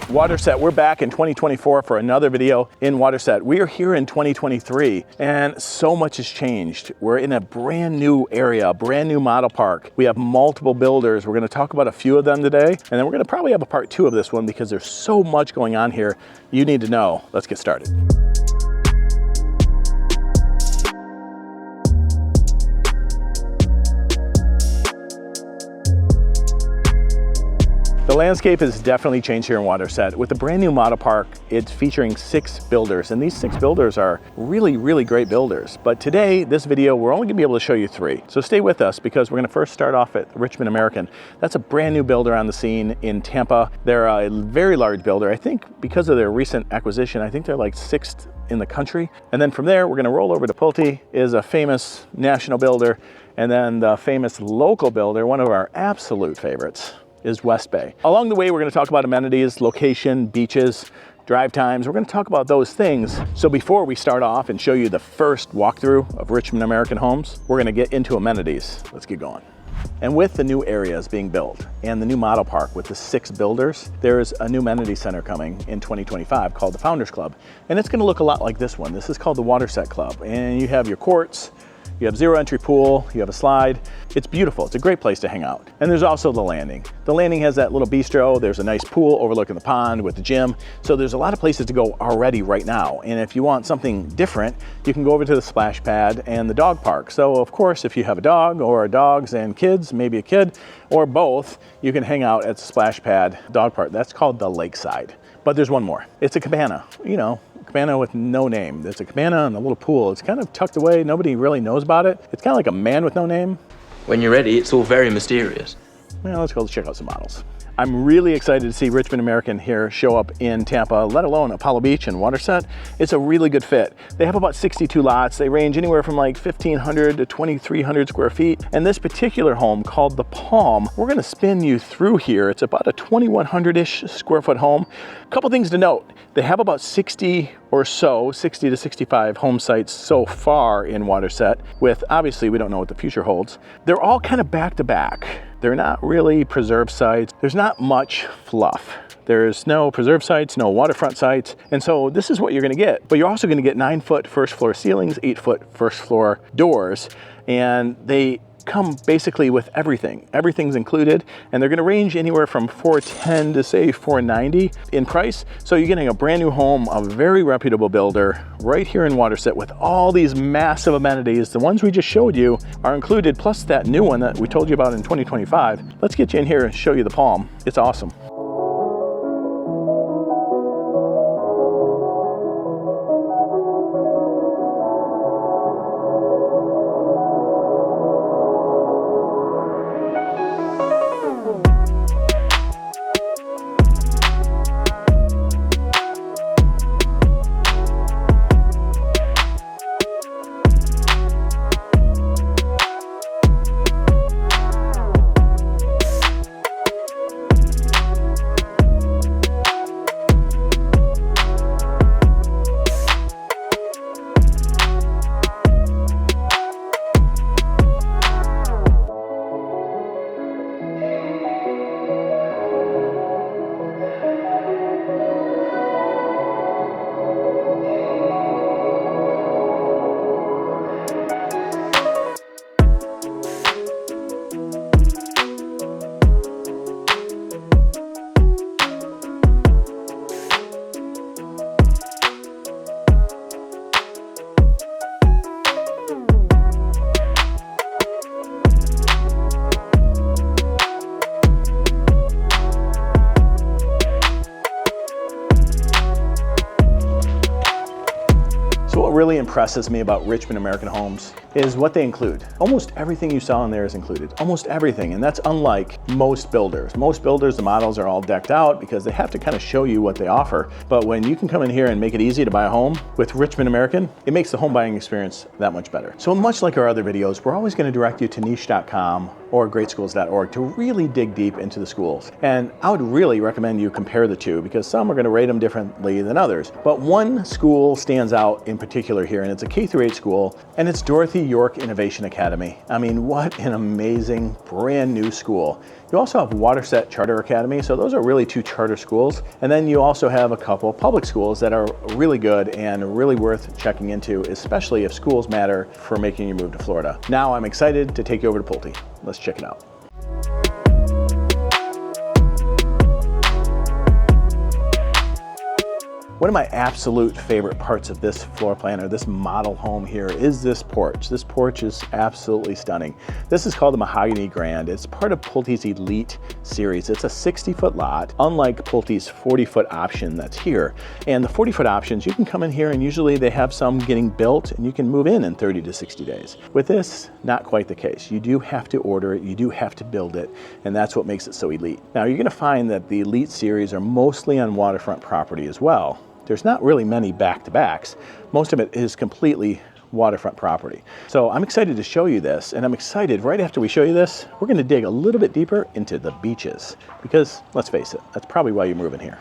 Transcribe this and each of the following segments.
Waterset, we're back in 2024 for another video in Waterset. We are here in 2023 and so much has changed. We're in a brand new area, a brand new model park. We have multiple builders. We're going to talk about a few of them today, and then we're going to probably have a part 2 of this one because there's so much going on here you need to know. Let's get started. The landscape has definitely changed here in Waterset. With the brand new model park, it's featuring 6 builders, and these 6 builders are really great builders. But today, this video, we're only gonna be able to show you 3. So stay with us because we're gonna first start off at Richmond American. That's a brand new builder on the scene in Tampa. They're a very large builder. I think because of their recent acquisition, I think they're like 6th in the country. And then from there, we're gonna roll over to Pulte, is a famous national builder. And then the famous local builder, one of our absolute favorites, is West Bay. Along the way, we're gonna talk about amenities, location, beaches, drive times. We're gonna talk about those things. So before we start off and show you the first walkthrough of Richmond American Homes, we're gonna get into amenities. Let's get going. And with the new areas being built and the new model park with the 6 builders, there's a new amenity center coming in 2025 called the Founders Club. And it's gonna look a lot like this one. This is called the Waterset Club. And you have your courts, you have 0 entry pool, you have a slide. It's beautiful, it's a great place to hang out. And there's also the landing. The landing has that little bistro, there's a nice pool overlooking the pond with the gym. So there's a lot of places to go already right now. And if you want something different, you can go over to the splash pad and the dog park. So of course, if you have a dog or dogs and kids, maybe a kid, or both, you can hang out at the splash pad dog park. That's called the Lakeside. But there's one more. It's a cabana, you know, cabana with no name. There's a cabana and a little pool. It's kind of tucked away. Nobody really knows about it. It's kind of like a man with no name. When you're ready, it's all very mysterious. Well, let's go check out some models. I'm really excited to see Richmond American here show up in Tampa, let alone Apollo Beach and Waterset. It's a really good fit. They have about 62 lots. They range anywhere from like 1,500 to 2,300 square feet. And this particular home called the Palm, we're gonna spin you through here. It's about a 2,100-ish square foot home. A couple things to note. They have about 60 or so, 60 to 65 home sites so far in Waterset, with obviously we don't know what the future holds. They're all kind of back to back. They're not really preserve sites. There's not much fluff. There's no preserve sites, no waterfront sites. And so this is what you're gonna get. But you're also gonna get 9-foot first floor ceilings, 8-foot first floor doors. And they come basically with everything. Everything's included, and they're gonna range anywhere from $410 to say $490 in price. So you're getting a brand new home, a very reputable builder right here in Waterset with all these massive amenities. The ones we just showed you are included, plus that new one that we told you about in 2025. Let's get you in here and show you the Palm. It's awesome. Really impresses me about Richmond American Homes is what they include. Almost everything you saw in there is included, almost everything, and that's unlike most builders. Most builders, the models are all decked out because they have to kind of show you what they offer. But when you can come in here and make it easy to buy a home with Richmond American, it makes the home buying experience that much better. So much like our other videos, we're always going to direct you to niche.com or greatschools.org to really dig deep into the schools. And I would really recommend you compare the two because some are going to rate them differently than others. But one school stands out in particular here, and it's a K-8 school, and it's Dorothy York Innovation Academy. I mean, what an amazing brand new school. You also have Waterset Charter Academy, so those are really two charter schools. And then you also have a couple public schools that are really good and really worth checking into, especially if schools matter for making your move to Florida. Now I'm excited to take you over to Pulte. Let's check it out. One of my absolute favorite parts of this floor plan or this model home here is this porch. This porch is absolutely stunning. This is called the Mahogany Grand. It's part of Pulte's Elite series. It's a 60-foot lot, unlike Pulte's 40-foot option that's here. And the 40-foot options, you can come in here and usually they have some getting built and you can move in 30 to 60 days. With this, not quite the case. You do have to order it, you do have to build it, and that's what makes it so elite. Now you're gonna find that the Elite series are mostly on waterfront property as well. There's not really many back-to-backs. Most of it is completely waterfront property. So I'm excited to show you this, and I'm excited right after we show you this, we're gonna dig a little bit deeper into the beaches because let's face it, that's probably why you're moving here.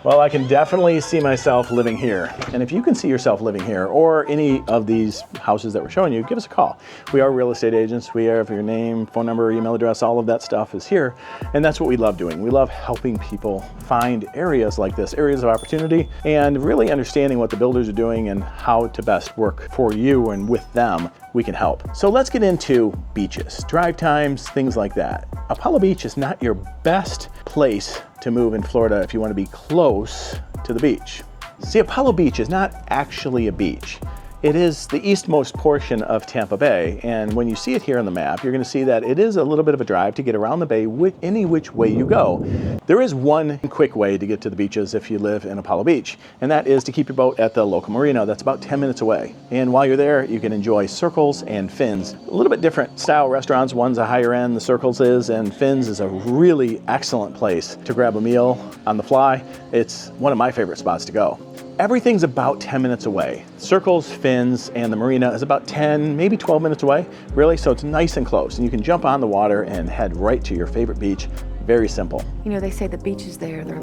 Well, I can definitely see myself living here. And if you can see yourself living here or any of these houses that we're showing you, give us a call. We are real estate agents. We have your name, phone number, email address, all of that stuff is here. And that's what we love doing. We love helping people find areas like this, areas of opportunity, and really understanding what the builders are doing and how to best work for you and with them. We can help. So let's get into beaches, drive times, things like that. Apollo Beach is not your best place to move in Florida if you want to be close to the beach. See, Apollo Beach is not actually a beach. It is the eastmost portion of Tampa Bay, and when you see it here on the map, you're going to see that it is a little bit of a drive to get around the bay any which way you go. There is one quick way to get to the beaches if you live in Apollo Beach, and that is to keep your boat at the local marina. That's about 10 minutes away. And while you're there, you can enjoy Circles and Fins. A little bit different style restaurants. One's a higher end, the Circles is, and Fins is a really excellent place to grab a meal on the fly. It's one of my favorite spots to go. Everything's about 10 minutes away. Circles, Fins, and the marina is about 10, maybe 12 minutes away, really, so it's nice and close. And you can jump on the water and head right to your favorite beach. Very simple. You know, they say the beaches there, they're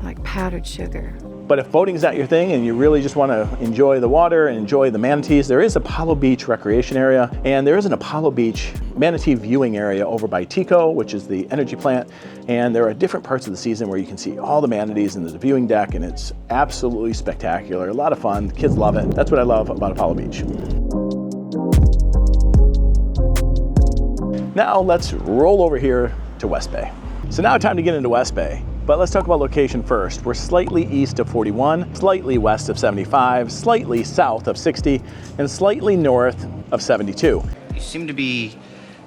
like powdered sugar. But if boating's not your thing and you really just want to enjoy the water and enjoy the manatees, there is Apollo Beach recreation area, and there is an Apollo Beach manatee viewing area over by Tico, which is the energy plant. And there are different parts of the season where you can see all the manatees, and there's a viewing deck, and it's absolutely spectacular. A lot of fun. The kids love it. That's what I love about Apollo Beach. Now let's roll over here to West Bay. So now time to get into West Bay. But let's talk about location first. We're slightly east of 41, slightly west of 75, slightly south of 60, and slightly north of 72. You seem to be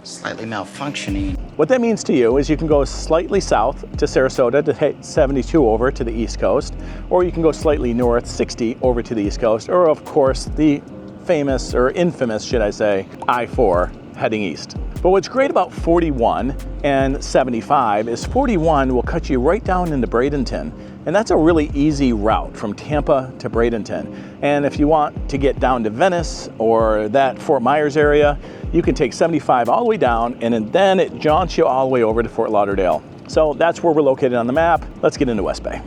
slightly malfunctioning. What that means to you is you can go slightly south to Sarasota to hit 72 over to the East Coast, or you can go slightly north, 60 over to the East Coast, or of course the famous, or infamous should I say, I-4 heading east. But what's great about 41 and 75 is 41 will cut you right down into Bradenton, and that's a really easy route from Tampa to Bradenton. And if you want to get down to Venice or that Fort Myers area, you can take 75 all the way down, and then it jaunts you all the way over to Fort Lauderdale. So that's where we're located on the map. Let's get into West Bay.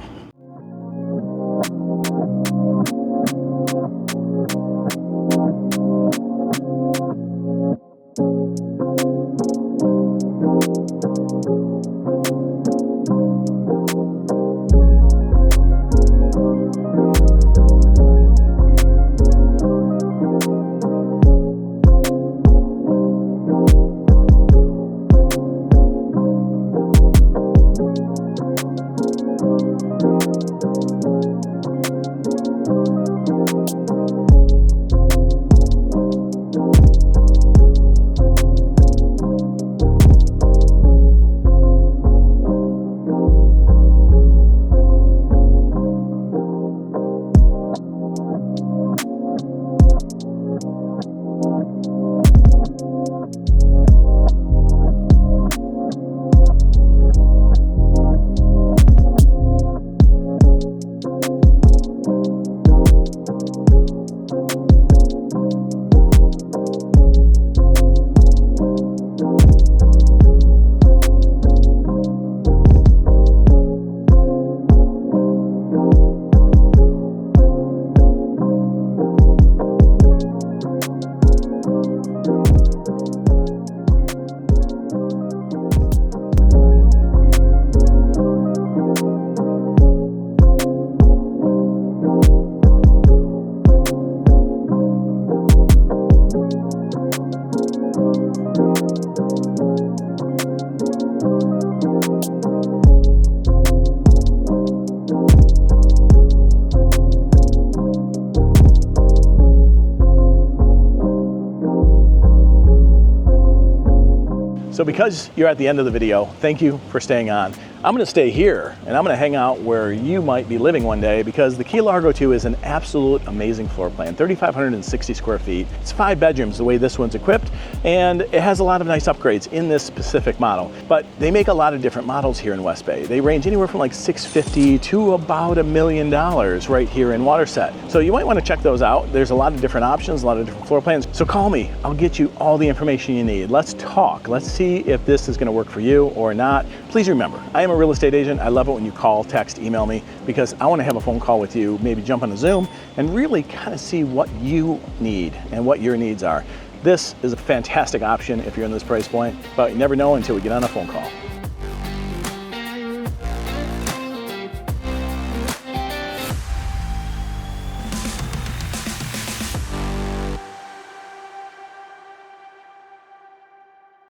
So because you're at the end of the video, thank you for staying on. I'm gonna stay here and I'm gonna hang out where you might be living one day, because the Key Largo 2 is an absolute amazing floor plan, 3,560 square feet. It's 5 bedrooms the way this one's equipped, and it has a lot of nice upgrades in this specific model. But they make a lot of different models here in West Bay. They range anywhere from like $650,000 to about $1 million right here in Waterset. So you might wanna check those out. There's a lot of different options, a lot of different floor plans. So call me, I'll get you all the information you need. Let's talk, let's see if this is gonna work for you or not. Please remember, I am a real estate agent. I love it when you call, text, email me, because I want to have a phone call with you, maybe jump on a Zoom and really kind of see what you need and what your needs are. This is a fantastic option if you're in this price point, but you never know until we get on a phone call.